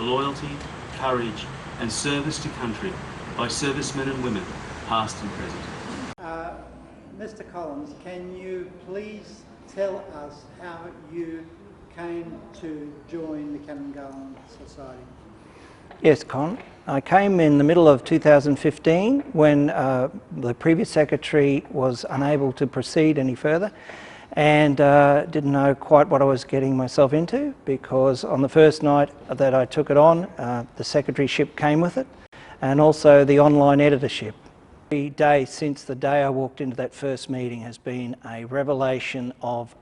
loyalty, courage and service to country by servicemen and women, past and present. Mr. Collins, can you please tell us how you came to join the Canon Garland Society? Yes, Con. I came in the middle of 2015 when the previous secretary was unable to proceed any further, and didn't know quite what I was getting myself into, because on the first night that I took it on, the secretaryship came with it, and also the online editorship. Every day since the day I walked into that first meeting has been a revelation of,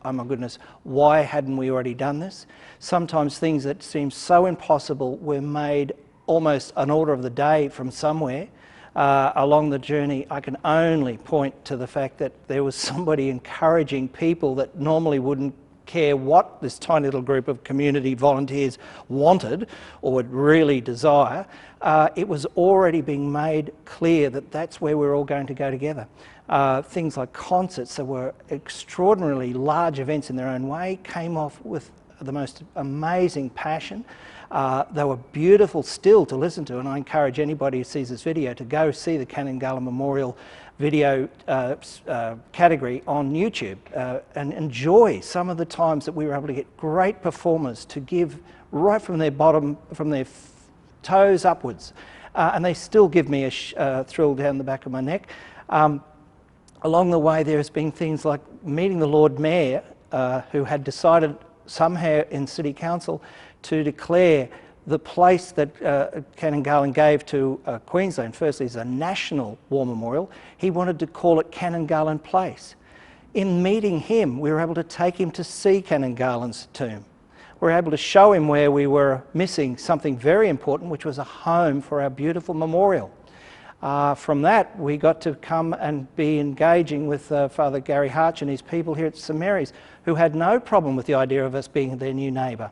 oh my goodness, why hadn't we already done this? Sometimes things that seem so impossible were made almost an order of the day from somewhere. Along the journey, I can only point to the fact that there was somebody encouraging people that normally wouldn't care what this tiny little group of community volunteers wanted or would really desire. It was already being made clear that that's where we're all going to go together. Things like concerts that were extraordinarily large events in their own way came off with the most amazing passion. They were beautiful still to listen to, and I encourage anybody who sees this video to go see the Canon Garland Memorial video category on YouTube and enjoy some of the times that we were able to get great performers to give right from their bottom, from their toes upwards, and they still give me a thrill down the back of my neck. Along the way there has been things like meeting the Lord Mayor, who had decided somehow in City Council to declare the place that Canon Garland gave to Queensland, firstly as a national war memorial. He wanted to call it Canon Garland Place. In meeting him, we were able to take him to see Canon Garland's tomb. We were able to show him where we were missing something very important, which was a home for our beautiful memorial. From that, we got to come and be engaging with Father Gary Harch and his people here at St Mary's, who had no problem with the idea of us being their new neighbour.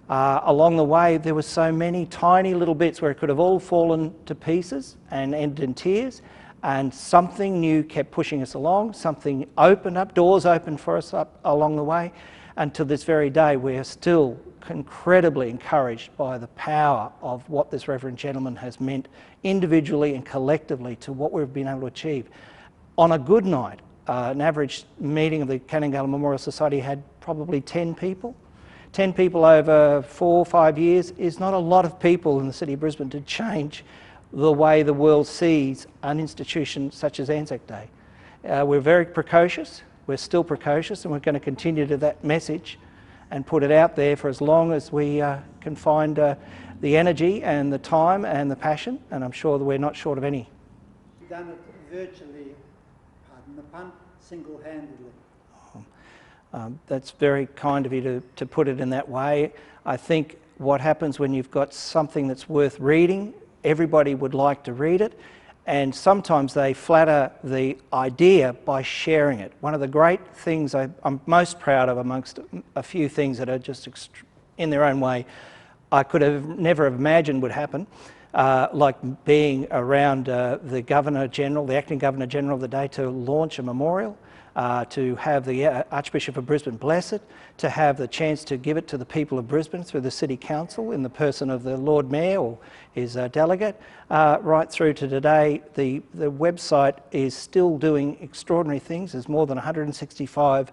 Along the way, there were so many tiny little bits where it could have all fallen to pieces and ended in tears, and something new kept pushing us along. Something opened up, doors opened for us up along the way, and to this very day we are still incredibly encouraged by the power of what this Reverend Gentleman has meant individually and collectively to what we've been able to achieve. On a good night, an average meeting of the Canon Garland Memorial Society had probably 10 people. 10 people over 4 or 5 years is not a lot of people in the city of Brisbane to change the way the world sees an institution such as ANZAC Day. We're very precocious, we're still precocious, and we're going to continue to that message and put it out there for as long as we can find the energy and the time and the passion, and I'm sure that we're not short of any. You've done it virtually, pardon the pun, single-handedly. That's very kind of you to put it in that way. I think what happens when you've got something that's worth reading, everybody would like to read it, and sometimes they flatter the idea by sharing it. One of the great things I'm most proud of, amongst a few things that are just in their own way, I could have never imagined would happen, like being around the Governor-General, the Acting Governor-General of the day, to launch a memorial, to have the Archbishop of Brisbane bless it, to have the chance to give it to the people of Brisbane through the City Council in the person of the Lord Mayor or his delegate, right through to today. The website is still doing extraordinary things. There's more than 165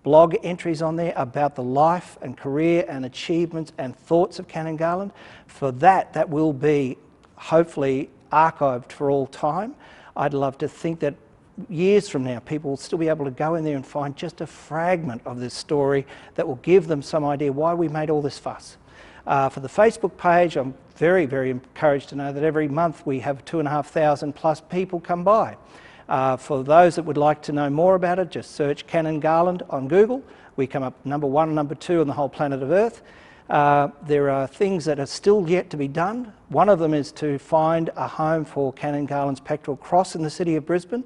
blog entries on there about the life and career and achievements and thoughts of Canon Garland. For that will be hopefully archived for all time. I'd love to think that years from now people will still be able to go in there and find just a fragment of this story that will give them some idea why we made all this fuss. For the Facebook page, I'm very, very encouraged to know that every month we have 2,500 plus people come by. For those that would like to know more about it, just search Canon Garland on Google. We come up number 1 and number 2 on the whole planet of Earth. There are things that are still yet to be done. One of them is to find a home for Canon Garland's pectoral cross in the city of Brisbane.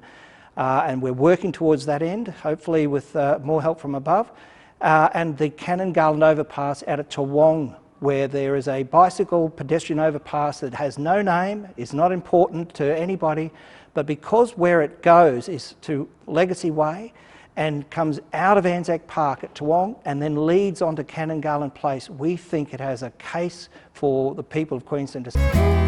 And we're working towards that end, hopefully with more help from above. And the Canon Garland overpass out at Toowong, where there is a bicycle pedestrian overpass that has no name, is not important to anybody, but because where it goes is to Legacy Way, and comes out of ANZAC Park at Toowong and then leads onto Canon Garland Place, we think it has a case for the people of Queensland to